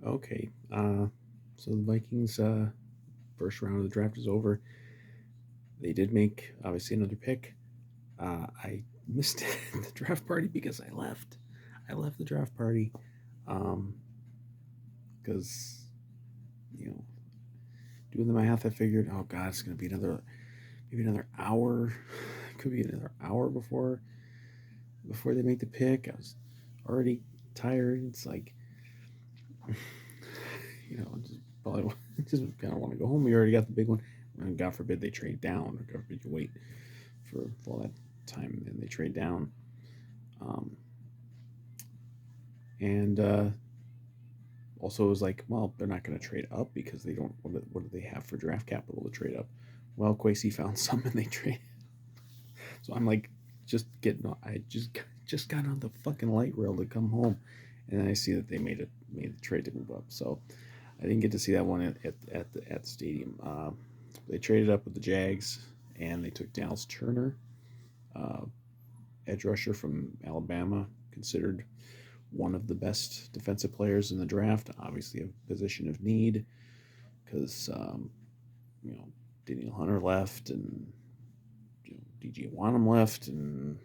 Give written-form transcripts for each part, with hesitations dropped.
Okay. So the Vikings first round of the draft is over. They did make obviously another pick. I missed the draft party because I left. I left the draft party um, because you know doing the math, I figured, oh god, it's gonna be maybe another hour. Could be another hour before they make the pick. I was already tired. It's like just probably just kind of want to go home. We already got the big one, and God forbid they trade down, or God forbid you wait for all that time and they trade down. Um, and Also, it was like, well, they're not going to trade up because they don't. What do they have for draft capital to trade up? Well, Quasey found some and they trade. So I'm like, just getting. I just got on the fucking light rail to come home, and then I see that they made the trade to move up. So I didn't get to see that one at the stadium. They traded up with the Jags, and they took Dallas Turner, uh, edge rusher from Alabama, considered one of the best defensive players in the draft. Obviously, a position of need because you know Daniel Hunter left and DJ Wanham left and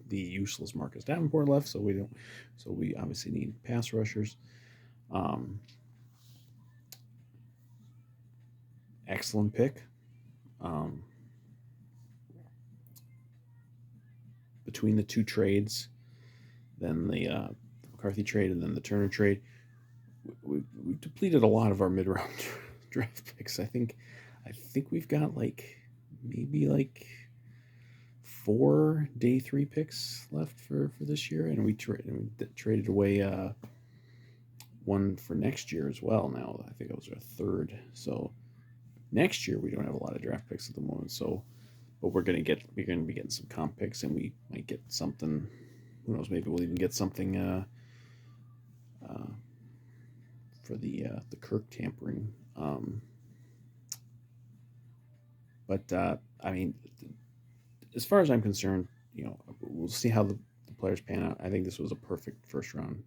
the useless Marcus Davenport left. So we don't. So we obviously need pass rushers. Um, Excellent pick. Um, Between the two trades, then the McCarthy trade and then the Turner trade, we depleted a lot of our mid round draft picks. I think we've got like maybe like four day three picks left for this year, and we traded away one for next year as well. Now I think it was our third. So next year we don't have a lot of draft picks at the moment. So, but we're gonna be getting some comp picks, and we might get something. Who knows? Maybe we'll even get something uh, for the Kirk tampering. But I mean, as far as I'm concerned, we'll see how the players pan out. I think this was a perfect first round,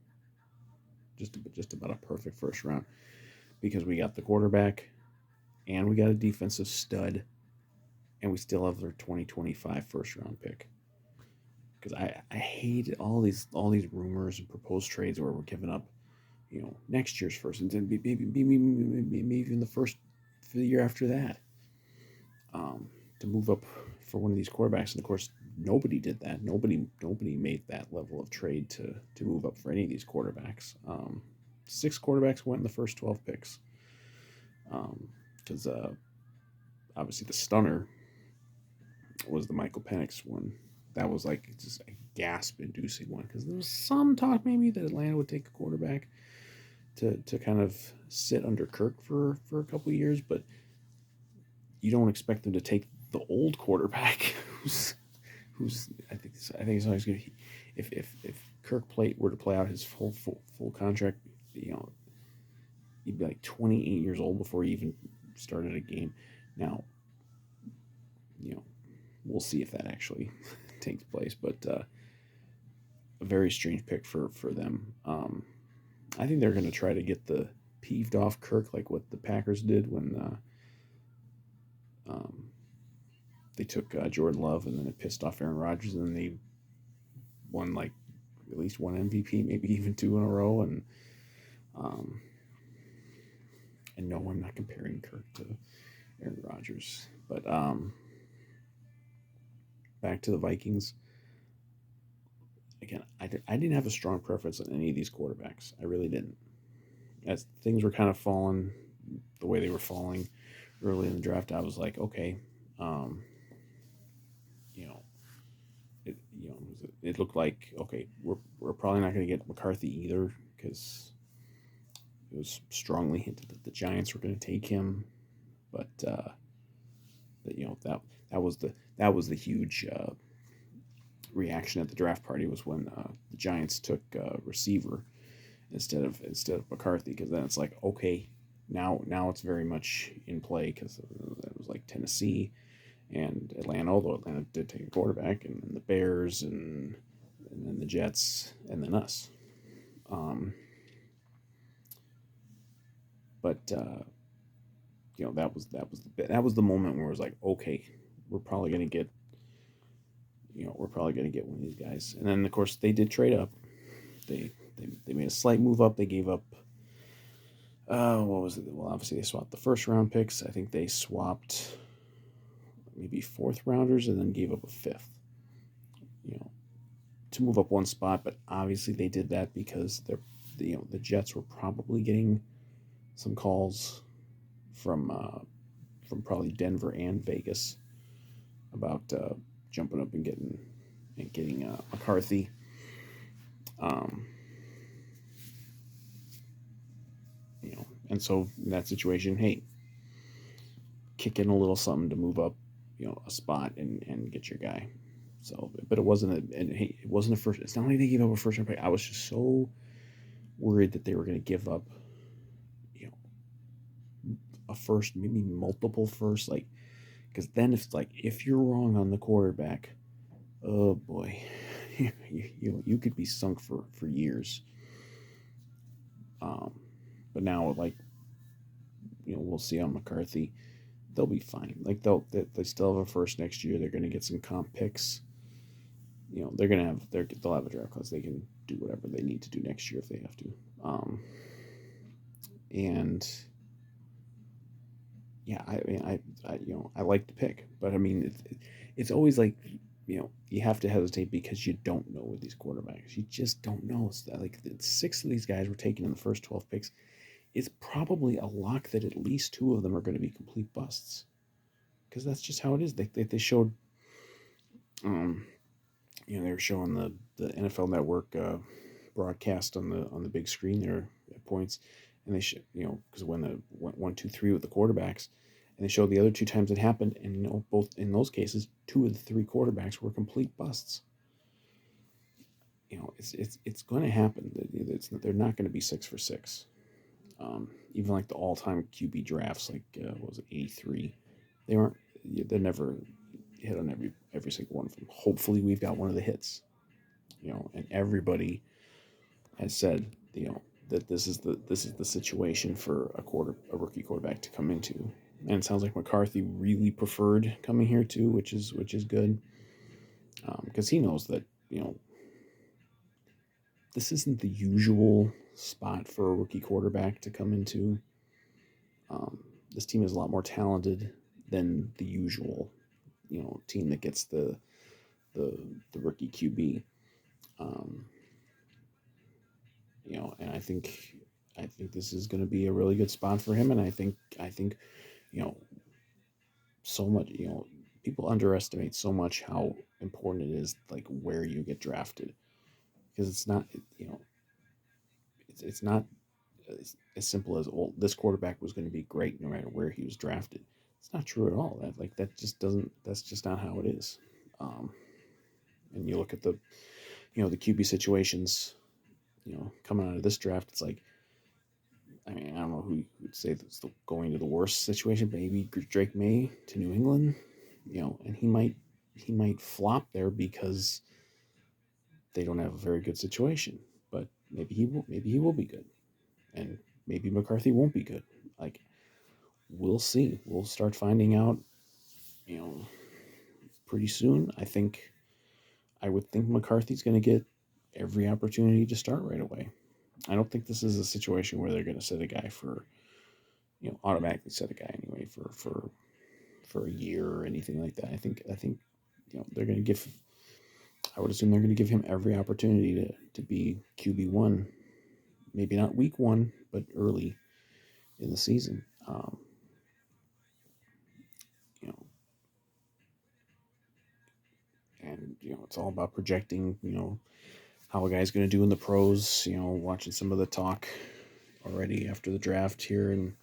just about a perfect first round because we got the quarterback and we got a defensive stud, and we still have their 2025 first round pick. Because I hate all these rumors and proposed trades where we're giving up, next year's first, and then maybe even the first for the year after that, um, to move up for one of these quarterbacks. And of course, nobody did that. Nobody made that level of trade to move up for any of these quarterbacks. Six quarterbacks went in the first 12 picks. Because obviously the stunner was the Michael Penix one. That was like just a gasp-inducing one because there was some talk maybe that Atlanta would take a quarterback to kind of sit under Kirk for a couple of years, but you don't expect them to take the old quarterback who's I think it's always going to if Kirk were to play out his full contract, he'd be like 28 years old before he even started a game. Now, you know, we'll see if that actually takes place, but a very strange pick for them. I think they're going to try to get the peeved off Kirk like what the Packers did when they took Jordan Love, and then it pissed off Aaron Rodgers, and then they won like at least one MVP, maybe even two in a row. Um, and no, I'm not comparing Kirk to Aaron Rodgers, but back to the Vikings. Again, I didn't have a strong preference on any of these quarterbacks. I really didn't. As things were kind of falling the way they were falling early in the draft, I was like, okay, um, you know, it looked like okay, we're probably not going to get McCarthy either because it was strongly hinted that the Giants were going to take him, but that was the huge reaction at the draft party was when the Giants took receiver instead of McCarthy, because then it's like okay, now it's very much in play because it was like Tennessee and Atlanta, although Atlanta did take a quarterback, and then the Bears and then the Jets and then us. Um, But that was the moment where it was like, okay, we're probably gonna get we're probably gonna get one of these guys. And then of course they did trade up. They made a slight move up. They gave up what was it? Well, obviously they swapped the first round picks. I think they swapped maybe fourth rounders and then gave up a fifth. You know, to move up one spot, but obviously they did that because the Jets were probably getting some calls from probably Denver and Vegas about jumping up and getting McCarthy. Um, and so in that situation, hey, kick in a little something to move up, a spot and get your guy. So, but it wasn't a, and hey, it wasn't a first. It's not like they gave up a first round pick. I was just so worried that they were going to give up, you know, a first, maybe multiple first, like because then if you're wrong on the quarterback, oh boy, you could be sunk for years. Um, but now we'll see on McCarthy. They'll be fine. Like they still have a first next year. They're going to get some comp picks. They'll have a draft class. They can do whatever they need to do next year if they have to. And yeah, I mean, I like the pick, but I mean, it's always like, you have to hesitate because you don't know with these quarterbacks. You just don't know. It's like six of these guys were taken in the first 12 picks. It's probably a lock that at least two of them are going to be complete busts because that's just how it is. They showed, um, they were showing the NFL Network broadcast on the big screen there at points, and they because when the went 1, 2, 3 with the quarterbacks, and they showed the other two times it happened, and both in those cases, two of the three quarterbacks were complete busts. It's going to happen. They're not going to be 6 for 6. Even like the all-time QB drafts, like what was it, 83? They aren't. They're never hit on every single one of them. Hopefully, we've got one of the hits. And everybody has said, that this is the situation for a rookie quarterback to come into. And it sounds like McCarthy really preferred coming here too, which is good, because he knows that this isn't the usual spot for a rookie quarterback to come into. This team is a lot more talented than the usual team that gets the the rookie QB. Um, and I think this is going to be a really good spot for him, and I think you know so much people underestimate so much how important it is, like where you get drafted, because it's not it's not as simple as, well, this quarterback was going to be great no matter where he was drafted. It's not true at all. That just doesn't that's just not how it is. um, and you look at the QB situations coming out of this draft. It's like, I mean, I don't know who would say that's going to the worst situation. Maybe Drake May to New England, and he might flop there because they don't have a very good situation. But maybe he will be good, and maybe McCarthy won't be good. Like, we'll see. We'll start finding out, you know, pretty soon. I would think McCarthy's going to get every opportunity to start right away. I don't think this is a situation where they're going to set a guy for, automatically set a guy anyway for a year or anything like that. I think they're going to give. I would assume they're going to give him every opportunity to be QB1. Maybe not week one, but early in the season. You know, and it's all about projecting. How a guy's going to do in the pros. Watching some of the talk already after the draft here, and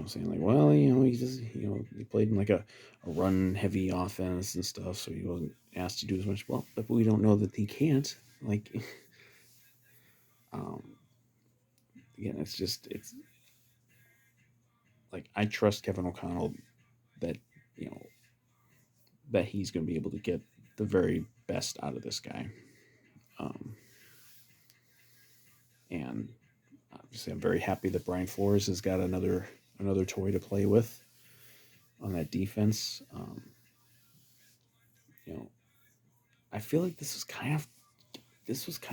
saying like, well, he just, he played in like a run heavy offense and stuff, so he wasn't asked to do as much. Well, but we don't know that he can't. Like, um, again, it's like, I trust Kevin O'Connell that you know that he's going to be able to get the very best out of this guy, um, and Obviously, I'm very happy that Brian Flores has got another toy to play with on that defense. You know, I feel like this was kind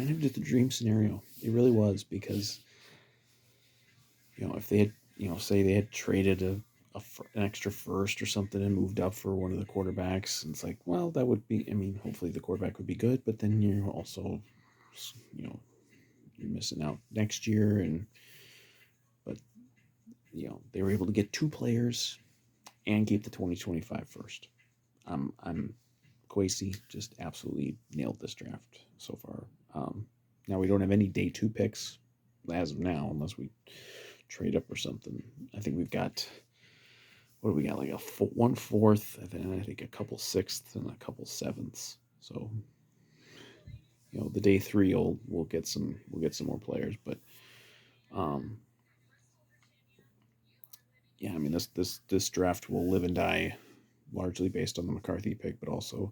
of just a dream scenario. It really was because if they had say they had traded an extra first or something and moved up for one of the quarterbacks, and it's like, well, that would be. I mean, hopefully the quarterback would be good, but then you're also you know you're missing out next year, and but they were able to get two players and keep the 2025 first. I'm Quasi just absolutely nailed this draft so far. Now we don't have any day two picks as of now, unless we trade up or something. I think we've got what do we got? Like one fourth, and then I think a couple sixths and a couple sevenths. So the day three we'll get some more players, but um, yeah, I mean this draft will live and die largely based on the McCarthy pick, but also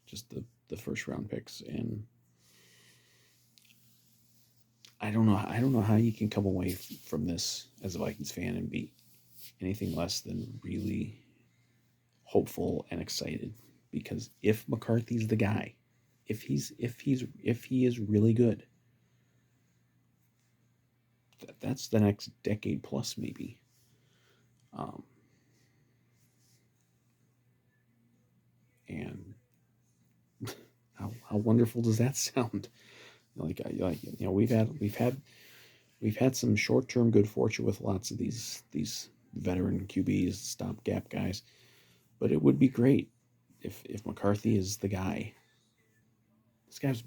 just the first round picks. And I don't know how you can come away from this as a Vikings fan and be anything less than really hopeful and excited. Because if McCarthy's the guy, if he is really good, that's the next decade plus maybe. Um, and how wonderful does that sound? We've had some short term good fortune with lots of these veteran QBs, stopgap guys, but it would be great if McCarthy is the guy. This guy's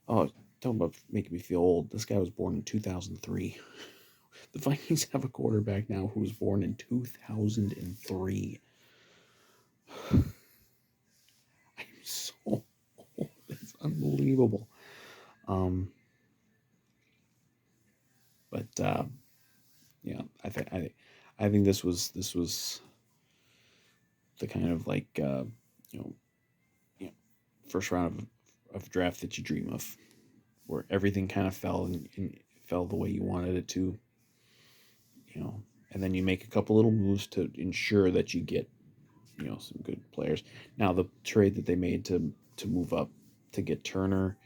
oh, talking about making me feel old. This guy was born in 2003. The Vikings have a quarterback now who was born in 2003. I'm so old. It's unbelievable. Um, but yeah, I think this was the kind of like you know, you know first round of draft that you dream of, where everything kind of and fell the way you wanted it to, and then you make a couple little moves to ensure that you get some good players. Now the trade that they made to move up to get Turner,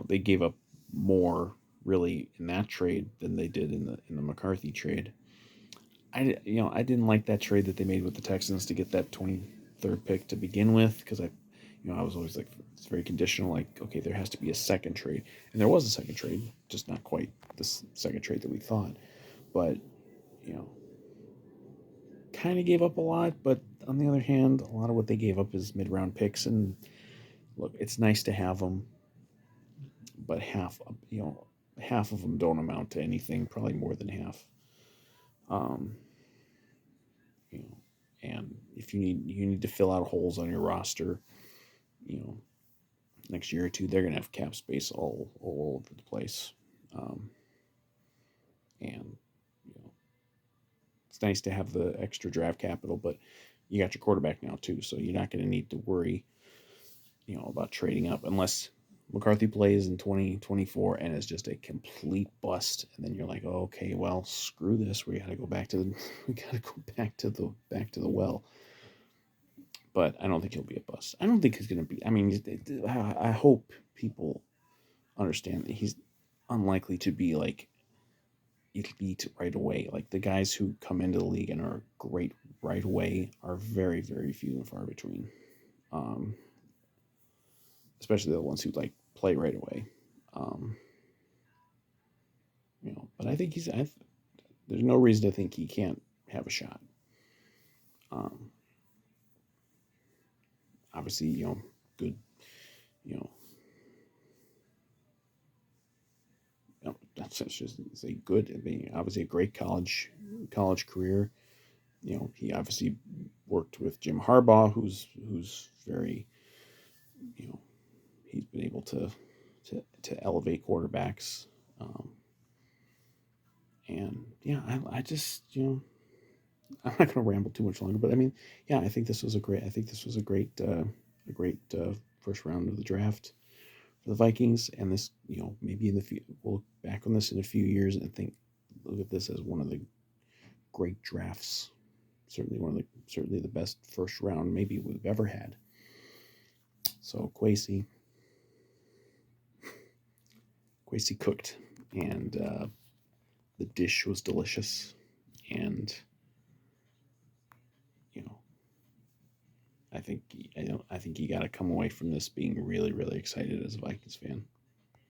they gave up more really in that trade than they did in the McCarthy trade. I didn't like that trade that they made with the Texans to get that 23rd pick to begin with, because I was always like, it's very conditional. Like, okay, there has to be a second trade, and there was a second trade, just not quite the second trade that we thought. But you know, kind of gave up a lot. But on the other hand, a lot of what they gave up is mid-round picks, and look, it's nice to have them, but half of them don't amount to anything. Probably more than half. Um, you know, and if you need to fill out holes on your roster, you know, next year or two, they're gonna have cap space all over the place. Um, and you know, it's nice to have the extra draft capital, but you got your quarterback now too, so you're not going to need to worry, about trading up unless McCarthy plays in 2024 and is just a complete bust, and then you're like, oh, okay, well, screw this. We got to go back to the we got to go back to the well. But I don't think he'll be a bust. I don't think he's going to be. I mean, I hope people understand that he's unlikely to be like elite right away. Like the guys who come into the league and are great right away are very, very few and far between. Um, Especially the ones who like play right away. Um, but I think there's no reason to think he can't have a shot. Um, Obviously, good, you know, that's just say good. I mean, obviously a great college career. He obviously worked with Jim Harbaugh, who's very, you know, he's been able to elevate quarterbacks. Um, and yeah, I just I'm not going to ramble too much longer, but I mean, yeah, I think this was a great first round of the draft for the Vikings, and this maybe in the future back on this in a few years and look at this as one of the great drafts. Certainly the best first round maybe we've ever had. So Kwesi cooked, and the dish was delicious, and you know, I think you got to come away from this being really, really excited as a Vikings fan.